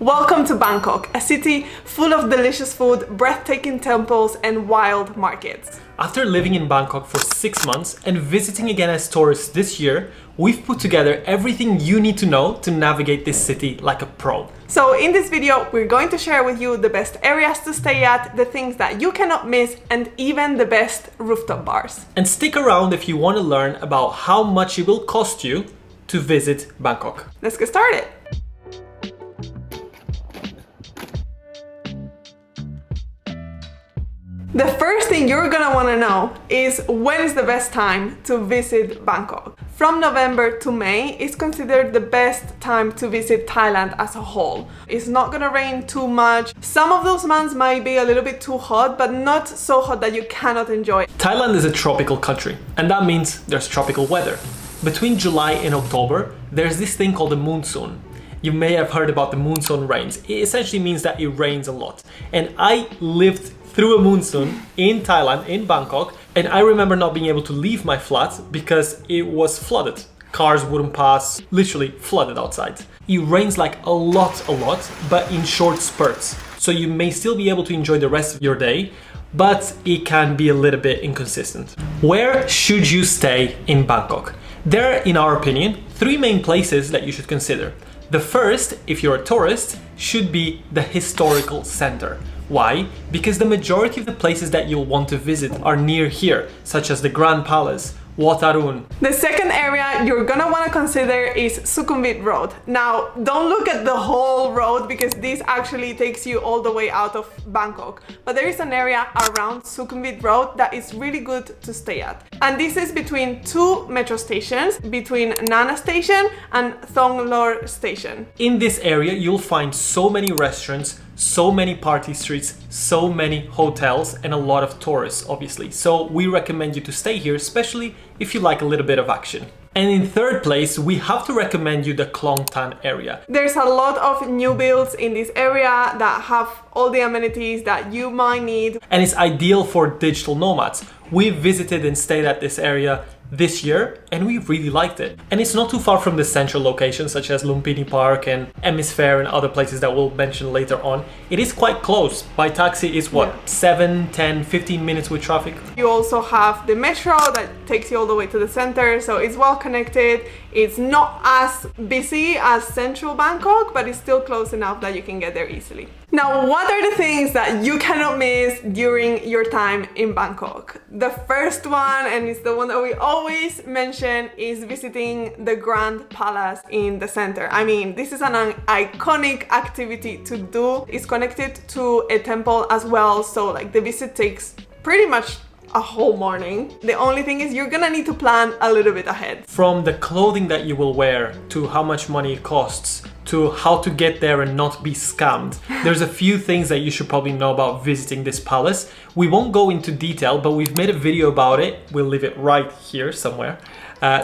Welcome to Bangkok, a city full of delicious food, breathtaking temples and wild markets. After living in Bangkok for 6 months and visiting again as tourists this year, we've put together everything you need to know to navigate this city like a pro. So in this video, we're going to share with you the best areas to stay at, the things that you cannot miss, and even the best rooftop bars. And stick around if you want to learn about how much it will cost you to visit Bangkok. Let's get started. The first thing you're gonna wanna know is when is the best time to visit Bangkok. From November to May is considered the best time to visit Thailand as a whole. It's not gonna rain too much. Some of those months might be a little bit too hot, but not so hot that you cannot enjoy. Thailand is a tropical country, and that means there's tropical weather. Between July and October, there's this thing called the monsoon. You may have heard about the monsoon rains. It essentially means that it rains a lot. And I lived through a monsoon in Thailand, in Bangkok, and I remember not being able to leave my flat because it was flooded. Cars wouldn't pass, literally flooded outside. It rains like a lot, but in short spurts. So you may still be able to enjoy the rest of your day, but it can be a little bit inconsistent. Where should you stay in Bangkok? There are, in our opinion, 3 main places that you should consider. The first, if you're a tourist, should be the historical center. Why? Because the majority of the places that you'll want to visit are near here, such as the Grand Palace, Wat Arun. The second area you're gonna wanna consider is Sukhumvit Road. Now, don't look at the whole road because this actually takes you all the way out of Bangkok. But there is an area around Sukhumvit Road that is really good to stay at. And this is between 2 metro stations, between Nana Station and Thong Lor Station. In this area, you'll find so many restaurants, so many party streets, so many hotels, and a lot of tourists, obviously. So we recommend you to stay here, especially if you like a little bit of action. And in third place, we have to recommend you the Klong Tan area. There's a lot of new builds in this area that have all the amenities that you might need. And it's ideal for digital nomads. We visited and stayed at this area this year and we really liked it. And it's not too far from the central locations such as Lumpini Park and Hemisphere and other places that we'll mention later on. It is quite close. By taxi is what, 7, 10, 15 minutes with traffic? You also have the metro that takes you all the way to the center, so it's well connected. It's not as busy as central Bangkok, but it's still close enough that you can get there easily. Now, what are the things that you cannot miss during your time in Bangkok? The first one, and it's the one that we always mention, is visiting the Grand Palace in the center. I mean, this is an iconic activity to do. It's connected to a temple as well, so like the visit takes pretty much a whole morning. The only thing is you're gonna need to plan a little bit ahead. From the clothing that you will wear to how much money it costs to how to get there and not be scammed. There's a few things that you should probably know about visiting this palace. We won't go into detail, but we've made a video about it. We'll leave it right here somewhere.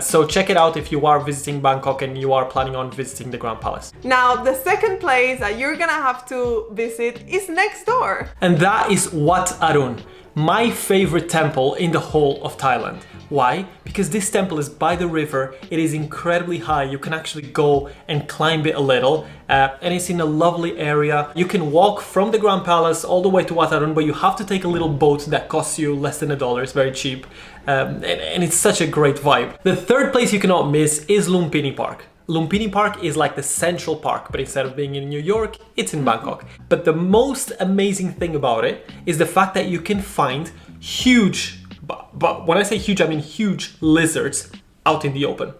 So check it out if you are visiting Bangkok and you are planning on visiting the Grand Palace. Now, the second place that you're gonna have to visit is next door. And that is Wat Arun, my favorite temple in the whole of Thailand. Why? Because this temple is by the river, it is incredibly high, you can actually go and climb it a little, and it's in a lovely area. You can walk from the Grand Palace all the way to Wat Arun, but you have to take a little boat that costs you less than $1, it's very cheap, and it's such a great vibe. The third place you cannot miss is Lumpini Park. Lumpini Park is like the central park, but instead of being in New York, it's in Bangkok. But the most amazing thing about it is the fact that you can find huge, but when I say huge, I mean huge lizards out in the open,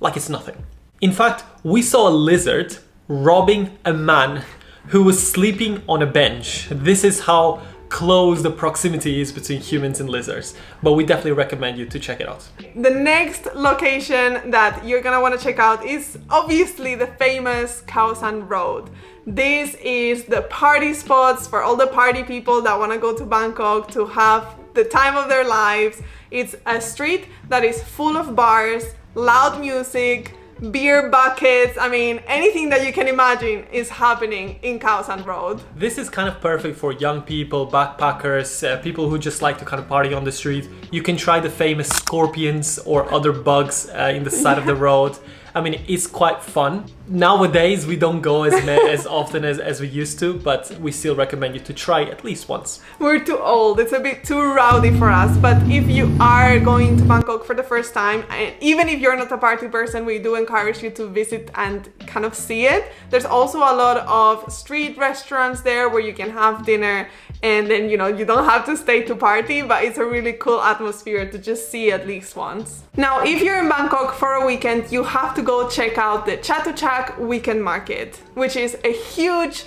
like it's nothing. In fact, we saw a lizard robbing a man who was sleeping on a bench. This is how close the proximity is between humans and lizards, but we definitely recommend you to check it out. The next location that you're gonna want to check out is obviously the famous Khao San Road. This is the party spots for all the party people that want to go to Bangkok to have the time of their lives. It's a street that is full of bars, loud music, beer buckets. I mean, anything that you can imagine is happening in Khao San Road. This is kind of perfect for young people, backpackers, people who just like to kind of party on the street. You can try the famous scorpions or other bugs in the side of the road. I mean, it's quite fun. Nowadays, we don't go as often as we used to, but we still recommend you to try at least once. We're too old, it's a bit too rowdy for us, but if you are going to Bangkok for the first time, and even if you're not a party person, we do encourage you to visit and kind of see it. There's also a lot of street restaurants there where you can have dinner, and then, you know, you don't have to stay to party, but it's a really cool atmosphere to just see at least once. Now, if you're in Bangkok for a weekend, you have to go check out the Chatuchak Weekend Market, which is a huge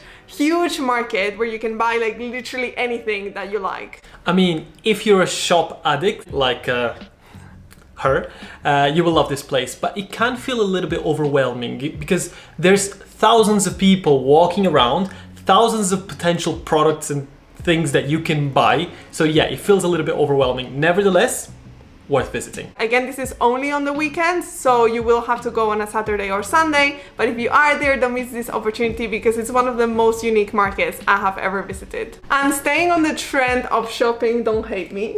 market where you can buy like literally anything that you like. I mean, if you're a shop addict like her, you will love this place, but it can feel a little bit overwhelming because there's thousands of people walking around, thousands of potential products and things that you can buy. So yeah, it feels a little bit overwhelming. Nevertheless, worth visiting. Again, this is only on the weekends, so you will have to go on a Saturday or Sunday, but if you are there, don't miss this opportunity because it's one of the most unique markets I have ever visited. And staying on the trend of shopping, don't hate me,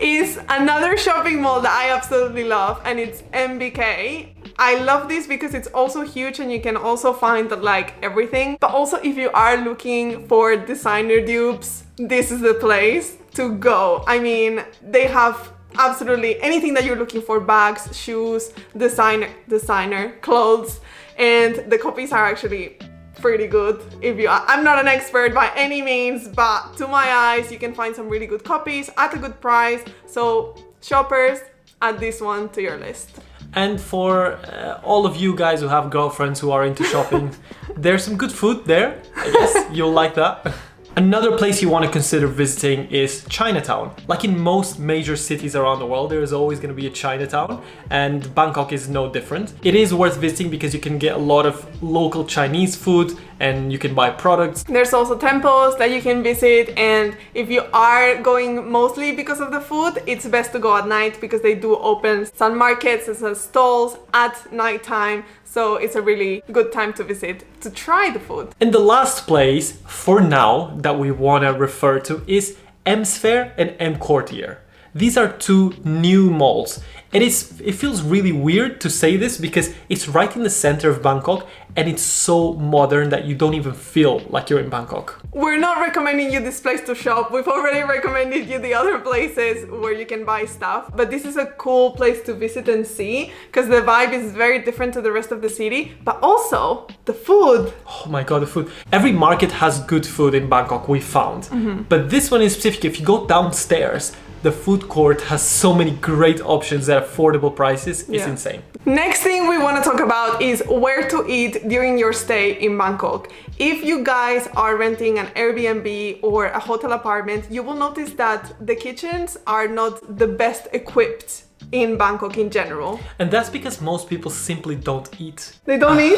is another shopping mall that I absolutely love, and it's MBK. I love this because it's also huge and you can also find like everything, but also if you are looking for designer dupes, this is the place to go. I mean, they have absolutely anything that you're looking for: bags, shoes, designer clothes, and the copies are actually pretty good. I'm not an expert by any means, but to my eyes, you can find some really good copies at a good price. So shoppers, add this one to your list. And for all of you guys who have girlfriends who are into shopping, there's some good food there. I guess you'll like that. Another place you want to consider visiting is Chinatown. Like in most major cities around the world, there is always going to be a Chinatown, and Bangkok is no different. It is worth visiting because you can get a lot of local Chinese food and you can buy products. There's also temples that you can visit, and if you are going mostly because of the food, it's best to go at night because they do open some markets and some stalls at nighttime. So it's a really good time to visit, to try the food. And the last place for now that we want to refer to is M Sphere and M Courtier. These are two new malls. It feels really weird to say this because it's right in the center of Bangkok and it's so modern that you don't even feel like you're in Bangkok. We're not recommending you this place to shop. We've already recommended you the other places where you can buy stuff. But this is a cool place to visit and see because the vibe is very different to the rest of the city. But also the food. Oh my god, the food. Every market has good food in Bangkok, we found. Mm-hmm. But this one in specific, if you go downstairs, the food court has so many great options at affordable prices. It's insane. Next thing we want to talk about is where to eat during your stay in Bangkok. If you guys are renting an Airbnb or a hotel apartment, you will notice that the kitchens are not the best equipped in Bangkok in general. And that's because most people simply don't eat. They don't eat?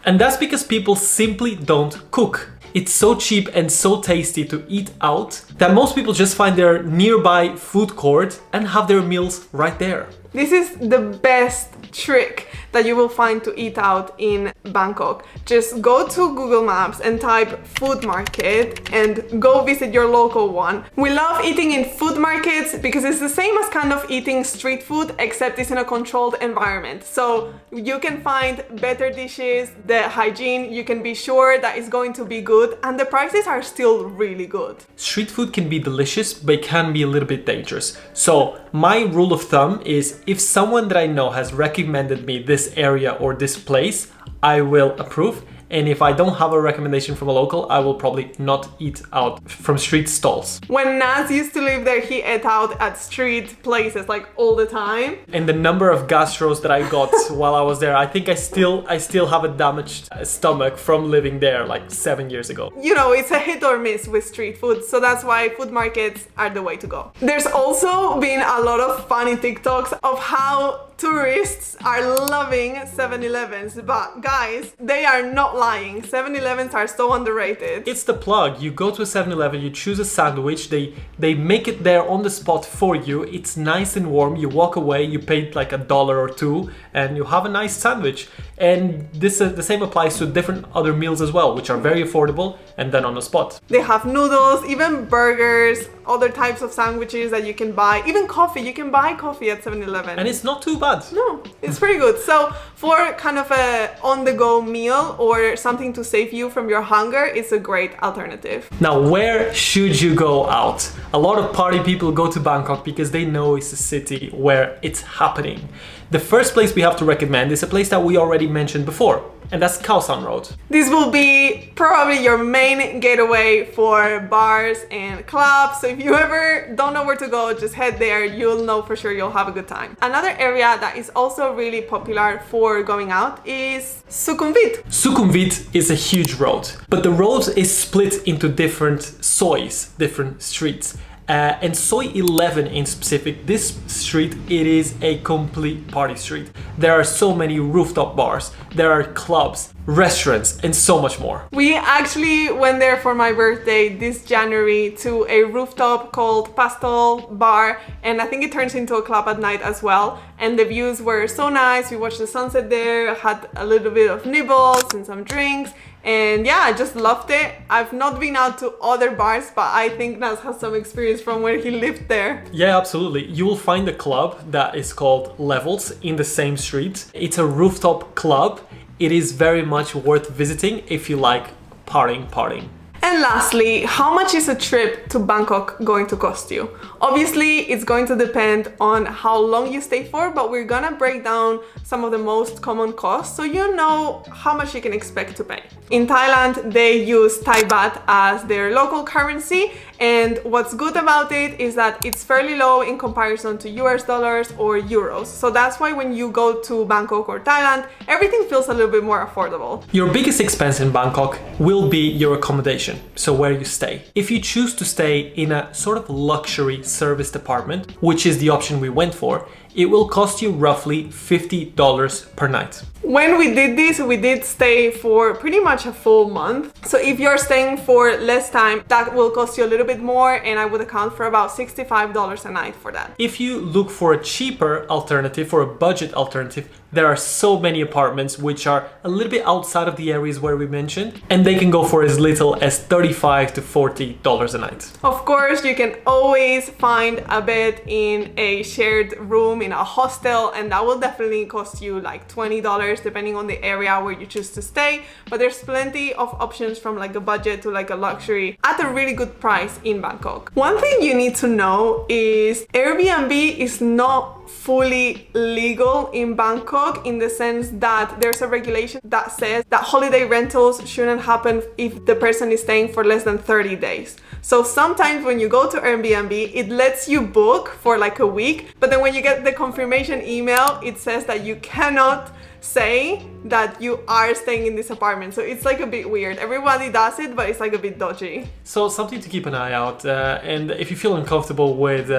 And that's because people simply don't cook. It's so cheap and so tasty to eat out that most people just find their nearby food court and have their meals right there. This is the best trick that you will find to eat out in Bangkok. Just go to Google Maps and type food market and go visit your local one. We love eating in food markets because it's the same as kind of eating street food, except it's in a controlled environment. So you can find better dishes, the hygiene, you can be sure that it's going to be good, and the prices are still really good. Street food can be delicious, but it can be a little bit dangerous. So my rule of thumb is if someone that I know has recommended me this area or this place, I will approve. And if I don't have a recommendation from a local, I will probably not eat out from street stalls. When Naz used to live there, he ate out at street places like all the time. And the number of gastros that I got while I was there, I think I still have a damaged stomach from living there like 7 years ago. You know, it's a hit or miss with street food, so that's why food markets are the way to go. There's also been a lot of funny TikToks of how tourists are loving 7-Elevens, but guys, they are not lying. 7-Elevens are so underrated. It's the plug. You go to a 7-Eleven, you choose a sandwich, they make it there on the spot for you. It's nice and warm. You walk away, you pay like $1 or $2, and you have a nice sandwich. And the same applies to different other meals as well, which are very affordable and then on the spot. They have noodles, even burgers, other types of sandwiches that you can buy, even coffee. You can buy coffee at 7-Eleven. And it's not too bad. No, it's pretty good. So for kind of a on-the-go meal or something to save you from your hunger, it's a great alternative. Now, where should you go out? A lot of party people go to Bangkok because they know it's a city where it's happening. The first place we have to recommend is a place that we already mentioned before, and that's Khao San Road. This will be probably your main getaway for bars and clubs. So if you ever don't know where to go, just head there. You'll know for sure you'll have a good time. Another area that is also really popular for going out is Sukhumvit. Sukhumvit is a huge road, but the road is split into different sois, different streets. And Soi 11 in specific, this street, it is a complete party street. There are so many rooftop bars, there are clubs, restaurants, and so much more. We actually went there for my birthday this January to a rooftop called Pastel Bar, and I think it turns into a club at night as well. And the views were so nice. We watched the sunset there, had a little bit of nibbles and some drinks. And yeah, I just loved it. I've not been out to other bars, but I think Naz has some experience from where he lived there. Yeah, absolutely. You will find a club that is called Levels in the same street. It's a rooftop club. It is very much worth visiting if you like partying. And lastly, how much is a trip to Bangkok going to cost you? Obviously, it's going to depend on how long you stay for, but we're gonna break down some of the most common costs so you know how much you can expect to pay. In Thailand, they use Thai baht as their local currency, and what's good about it is that it's fairly low in comparison to US dollars or euros. So that's why when you go to Bangkok or Thailand, everything feels a little bit more affordable. Your biggest expense in Bangkok will be your accommodation, so where you stay. If you choose to stay in a sort of luxury serviced apartment, which is the option we went for, it will cost you roughly $50 per night. When we did this, we did stay for pretty much a full month. So if you're staying for less time, that will cost you a little bit more, and I would account for about $65 a night for that. If you look for a cheaper alternative, for a budget alternative, there are so many apartments which are a little bit outside of the areas where we mentioned, and they can go for as little as $35 to $40 a night. Of course, you can always find a bed in a shared room in a hostel, and that will definitely cost you like $20 depending on the area where you choose to stay. But there's plenty of options from like a budget to like a luxury at a really good price in Bangkok. One thing you need to know is Airbnb is not fully legal in Bangkok, in the sense that there's a regulation that says that holiday rentals shouldn't happen if the person is staying for less than 30 days. So sometimes when you go to Airbnb, it lets you book for like a week, but then when you get the confirmation email, it says that you cannot say that you are staying in this apartment. So it's like a bit weird. Everybody does it, but it's like a bit dodgy. So something to keep an eye out, and if you feel uncomfortable with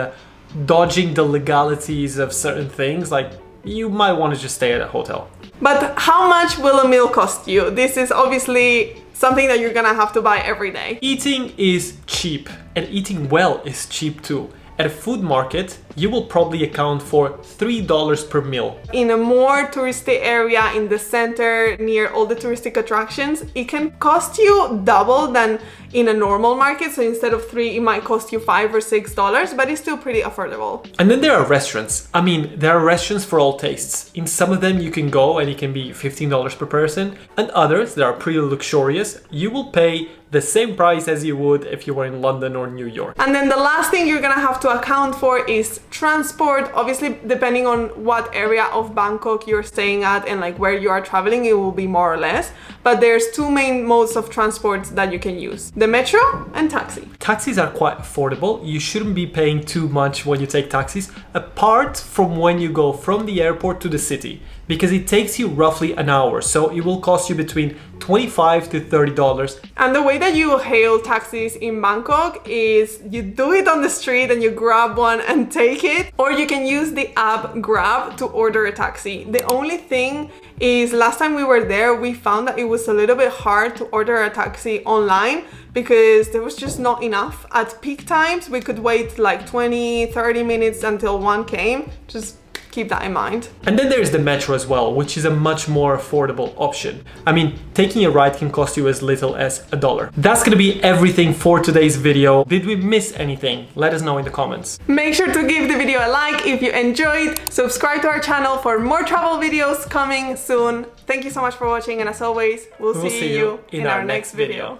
dodging the legalities of certain things, like, you might want to just stay at a hotel. But how much will a meal cost you? This is obviously something that you're gonna have to buy every day. Eating is cheap, and eating well is cheap too. At a food market, you will probably account for $3 per meal. In a more touristy area in the center, near all the touristic attractions, it can cost you double than in a normal market. So instead of $3, it might cost you $5 or $6, but it's still pretty affordable. And then there are restaurants. I mean, there are restaurants for all tastes. In some of them you can go and it can be $15 per person, and others that are pretty luxurious, you will pay the same price as you would if you were in London or New York. And then the last thing you're gonna have to account for is transport. Obviously, depending on what area of Bangkok you're staying at and like where you are traveling, it will be more or less. But there's two main modes of transport that you can use: the metro and taxi. Taxis are quite affordable. You shouldn't be paying too much when you take taxis, apart from when you go from the airport to the city, because it takes you roughly an hour. So it will cost you between $25 to $30. And the way that you hail taxis in Bangkok is you do it on the street and you grab one and take it, or you can use the app Grab to order a taxi. The only thing is, last time we were there, we found that it was a little bit hard to order a taxi online because there was just not enough. At peak times, we could wait like 20-30 minutes until one came. Just keep that in mind. And then there's the metro as well, which is a much more affordable option. I mean, taking a ride can cost you as little as $1. That's gonna be everything for today's video. Did we miss anything? Let us know in the comments. Make sure to give the video a like if you enjoyed, subscribe to our channel for more travel videos coming soon. Thank you so much for watching, and as always, we'll see you in our next video.